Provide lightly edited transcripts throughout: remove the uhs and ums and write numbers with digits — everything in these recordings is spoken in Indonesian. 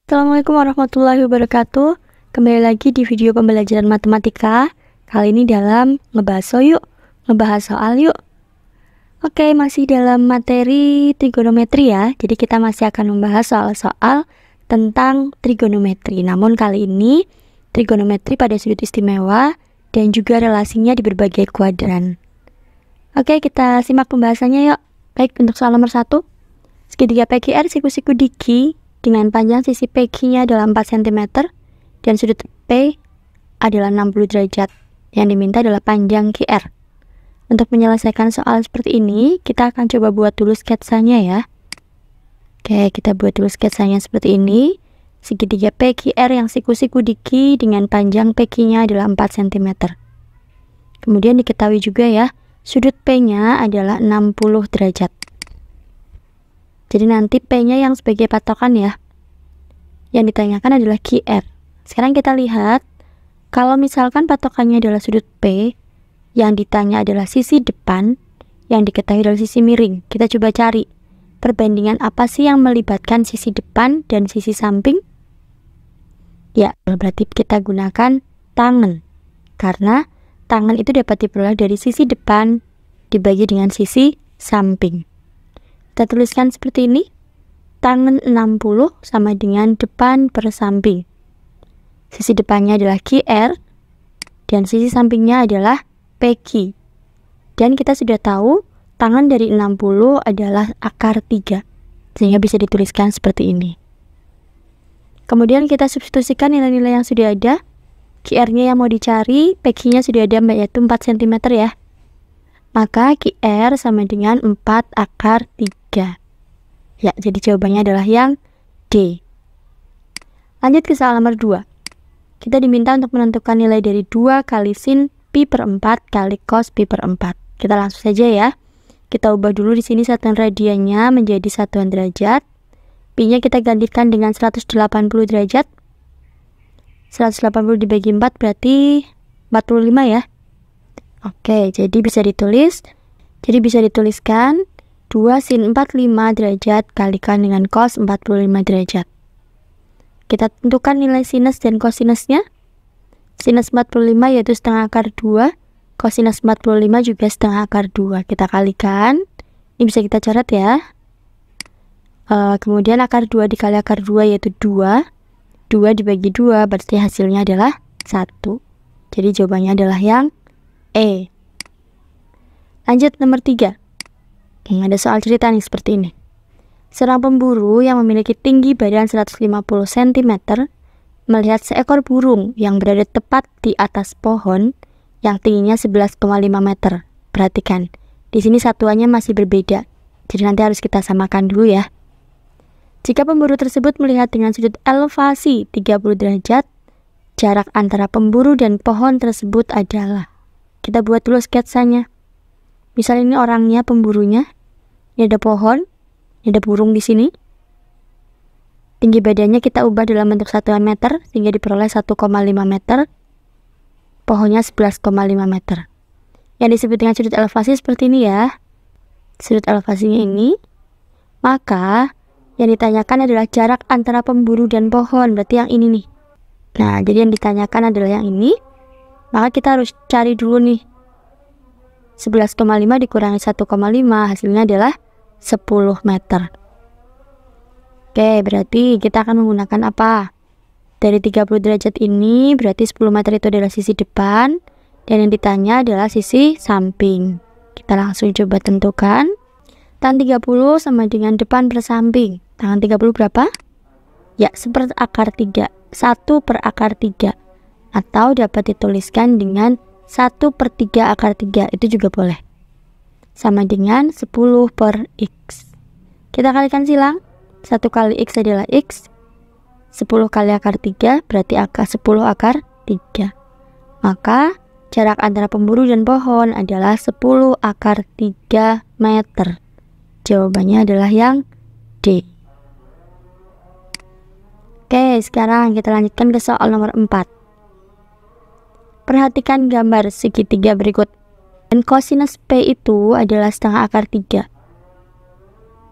Assalamualaikum warahmatullahi wabarakatuh. Kembali lagi di video pembelajaran matematika. Kali ini dalam ngebahas soal yuk. Oke, masih dalam materi trigonometri ya. Jadi kita masih akan membahas soal-soal tentang trigonometri. Namun kali ini trigonometri pada sudut istimewa dan juga relasinya di berbagai kuadran. Oke, kita simak pembahasannya yuk. Baik, untuk soal nomor 1. Segitiga PQR siku-siku diki dengan panjang sisi PQ-nya adalah 4 cm dan sudut P adalah 60 derajat. Yang diminta adalah panjang QR. Untuk menyelesaikan soal seperti ini, kita akan coba buat dulu sketsanya ya. Oke, kita buat dulu sketsanya seperti ini. Segitiga PQR yang siku-siku diki dengan panjang PQ-nya adalah 4 cm. Kemudian diketahui juga ya, sudut P-nya adalah 60 derajat. Jadi nanti P-nya yang sebagai patokan ya. Yang ditanyakan adalah QR. Sekarang kita lihat, kalau misalkan patokannya adalah sudut P, yang ditanya adalah sisi depan, yang diketahui adalah sisi miring. Kita coba cari, perbandingan apa sih yang melibatkan sisi depan dan sisi samping? Ya, berarti kita gunakan tangan. Karena tangan itu dapat diperoleh dari sisi depan dibagi dengan sisi samping. Kita tuliskan seperti ini. Tangan 60 sama dengan depan per samping. Sisi depannya adalah QR dan sisi sampingnya adalah PQ. Dan kita sudah tahu tangan dari 60 adalah akar 3. Sehingga bisa dituliskan seperti ini. Kemudian kita substitusikan nilai-nilai yang sudah ada. QR-nya yang mau dicari, PQ-nya sudah ada yaitu 4 cm ya. Maka QR sama dengan 4 akar 3. Ya, jadi jawabannya adalah yang D. Lanjut ke soal nomor 2. Kita diminta untuk menentukan nilai dari 2 kali sin pi per 4 kali cos pi per 4. Kita langsung saja ya. Kita ubah dulu di sini satuan radiannya menjadi satuan derajat. Pi-nya kita gantikan dengan 180 derajat. 180 dibagi 4 berarti 45 ya. Oke, jadi bisa dituliskan 2 sin 45 derajat kalikan dengan cos 45 derajat. Kita tentukan nilai sinus dan kosinusnya. Sinus 45 yaitu setengah akar 2, kosinus 45 juga setengah akar 2. Kita kalikan. Ini bisa kita catat ya. Kemudian akar 2 dikali akar 2 yaitu 2. 2 dibagi 2 berarti hasilnya adalah 1. Jadi jawabannya adalah yang E. Lanjut nomor 3. Ada soal cerita nih seperti ini. Seorang pemburu yang memiliki tinggi badan 150 cm melihat seekor burung yang berada tepat di atas pohon yang tingginya 11,5 meter. Perhatikan, di sini satuannya masih berbeda. Jadi nanti harus kita samakan dulu ya. Jika pemburu tersebut melihat dengan sudut elevasi 30 derajat, jarak antara pemburu dan pohon tersebut adalah. Kita buat dulu sketsanya. Misal ini orangnya, pemburunya. Ini ada pohon, ini ada burung di sini. Tinggi badannya kita ubah dalam bentuk satuan meter sehingga diperoleh 1,5 meter. Pohonnya 11,5 meter. Yang disebut dengan sudut elevasi seperti ini ya. Sudut elevasinya ini. Maka yang ditanyakan adalah jarak antara pemburu dan pohon, berarti yang ini nih. Nah, jadi yang ditanyakan adalah yang ini. Maka kita harus cari dulu nih. 11,5 dikurangi 1,5 hasilnya adalah 10 meter. Oke, berarti kita akan menggunakan apa? Dari 30 derajat ini berarti 10 meter itu adalah sisi depan. Dan yang ditanya adalah sisi samping. Kita langsung coba tentukan. Tan 30 sama dengan depan per samping. Tangan 30 berapa? Ya, 1 akar 3. 1 per akar 3. Atau dapat dituliskan dengan 1 per 3 akar 3. Itu juga boleh. Sama dengan 10 per X. Kita kalikan silang. 1 kali X adalah X. 10 kali akar 3 berarti 10 akar 3. Maka jarak antara pemburu dan pohon adalah 10 akar 3 meter. Jawabannya adalah yang D. Oke, sekarang kita lanjutkan ke soal nomor 4. Perhatikan gambar segitiga berikut. Dan kosinus P itu adalah setengah akar 3.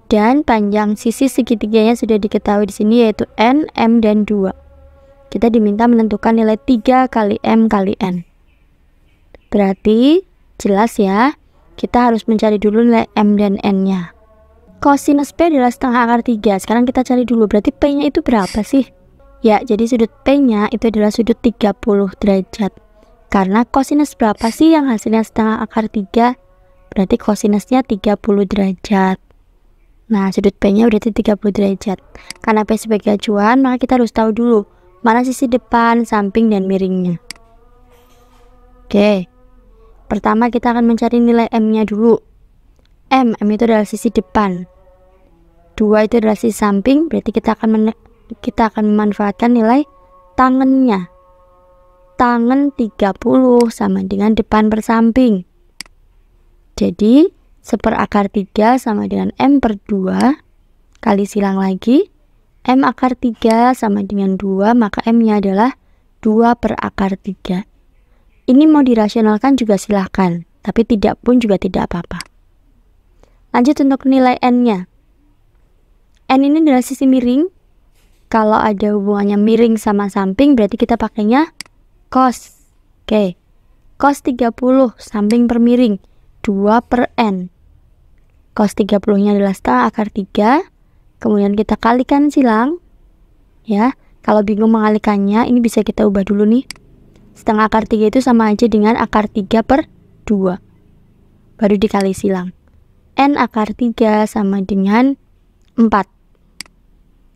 Dan panjang sisi segitiganya sudah diketahui di sini, yaitu N, M, dan 2. Kita diminta menentukan nilai 3 kali M kali N. Berarti jelas ya, kita harus mencari dulu nilai M dan N-nya. Kosinus P adalah setengah akar 3. Sekarang kita cari dulu, berarti P-nya itu berapa sih? Ya, jadi sudut P-nya itu adalah sudut 30 derajat. Karena kosinus berapa sih yang hasilnya setengah akar 3? Berarti kosinusnya 30 derajat. Nah, sudut P-nya berarti 30 derajat. Karena P sebagai acuan, maka kita harus tahu dulu mana sisi depan, samping, dan miringnya. Oke. Pertama kita akan mencari nilai M-nya dulu. M itu adalah sisi depan. 2 itu adalah sisi samping, berarti kita akan memanfaatkan nilai tangennya. Tangen 30 sama dengan depan per samping. Jadi, 1/3 sama dengan M per 2, kali silang lagi, M akar 3 sama dengan 2, maka M-nya adalah 2/3. Ini mau dirasionalkan juga silahkan, tapi tidak pun juga tidak apa-apa. Lanjut untuk nilai N-nya. N ini adalah sisi miring. Kalau ada hubungannya miring sama samping, berarti kita pakainya cos. Oke, cos 30 samping per miring, 2/N. Cos 30-nya adalah setengah akar 3. Kemudian kita kalikan silang. Ya, kalau bingung mengalikannya, ini bisa kita ubah dulu nih. Setengah akar 3 itu sama aja dengan akar 3 per 2. Baru dikali silang. N akar 3 sama dengan 4.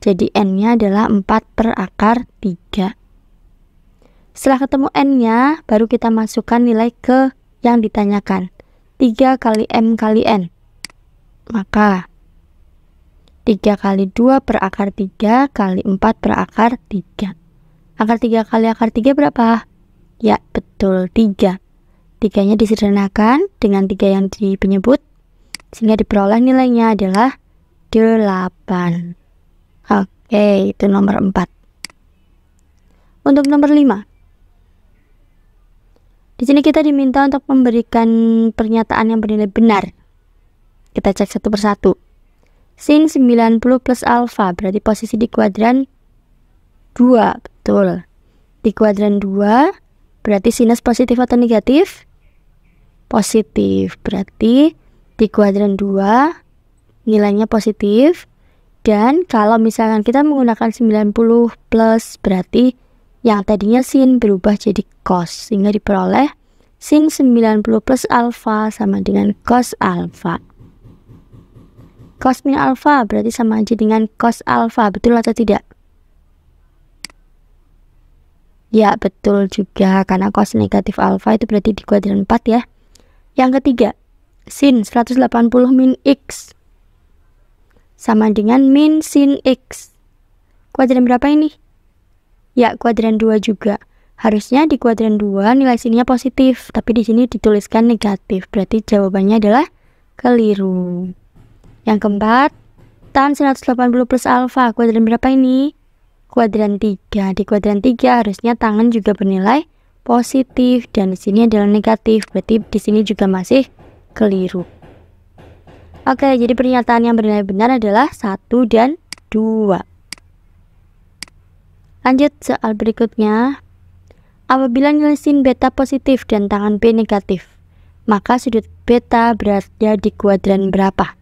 Jadi N-nya adalah 4/3. Setelah ketemu N-nya, baru kita masukkan nilai ke yang ditanyakan. 3 kali M kali N. Maka 3 kali 2/3 kali 4/3. Akar 3 kali akar 3 berapa? Ya, betul, 3. 3-nya disederhanakan dengan 3 yang di penyebut, sehingga diperoleh nilainya adalah 8. Oke, itu nomor 4. Untuk nomor 5. Di sini kita diminta untuk memberikan pernyataan yang bernilai benar. Kita cek satu persatu. Sin 90 plus alfa berarti posisi di kuadran 2, betul. Di kuadran 2 berarti sinus positif atau negatif? Positif, berarti di kuadran 2 nilainya positif. Dan kalau misalkan kita menggunakan 90 plus, berarti yang tadinya sin berubah jadi cos, sehingga diperoleh sin 90 plus alfa sama dengan cos alfa. Cos min alfa berarti sama aja dengan cos alfa, betul atau tidak? Ya, betul juga, karena cos negatif alfa itu berarti di kuadran 4 ya. Yang ketiga, sin 180 min X sama dengan min sin X. Kuadran berapa ini? Ya, kuadran 2 juga. Harusnya di kuadran 2 nilai sinnya positif, tapi di sini dituliskan negatif. Berarti jawabannya adalah keliru. Yang keempat, tan 180 plus alfa. Kuadran berapa ini? Kuadran 3. Di kuadran 3 harusnya tangen juga bernilai positif dan di sini adalah negatif. Berarti di sini juga masih keliru. Oke, jadi pernyataan yang bernilai benar adalah 1 dan 2. Lanjut soal berikutnya. Apabila nilai sin beta positif dan tangan B negatif, maka sudut beta berada di kuadran berapa?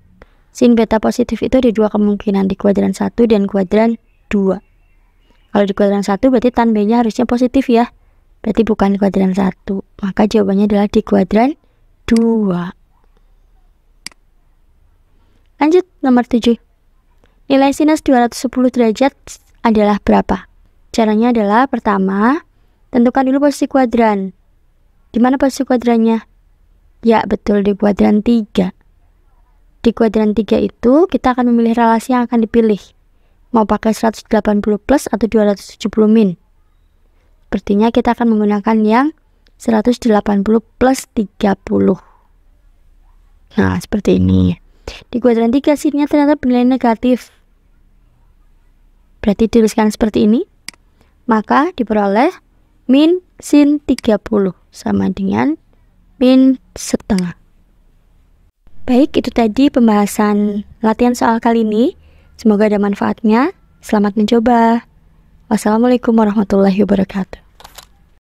Sin beta positif itu ada dua kemungkinan, di kuadran 1 dan kuadran 2. Kalau di kuadran 1 berarti tan B-nya harusnya positif ya. Berarti bukan di kuadran 1. Maka jawabannya adalah di kuadran 2. Lanjut nomor 7. Nilai sinus 210 derajat adalah berapa? Caranya adalah pertama, tentukan dulu posisi kuadran. Di mana posisi kuadrannya? Ya, betul di kuadran 3. Di kuadran 3 itu kita akan memilih relasi yang akan dipilih. Mau pakai 180 plus atau 270 min. Sepertinya kita akan menggunakan yang 180 plus 30. Nah, seperti ini. Di kuadran 3 sinnya ternyata bernilai negatif. Berarti tuliskan seperti ini. Maka diperoleh min sin 30 sama dengan min setengah. Baik, itu tadi pembahasan latihan soal kali ini. Semoga ada manfaatnya. Selamat mencoba. Wassalamualaikum warahmatullahi wabarakatuh.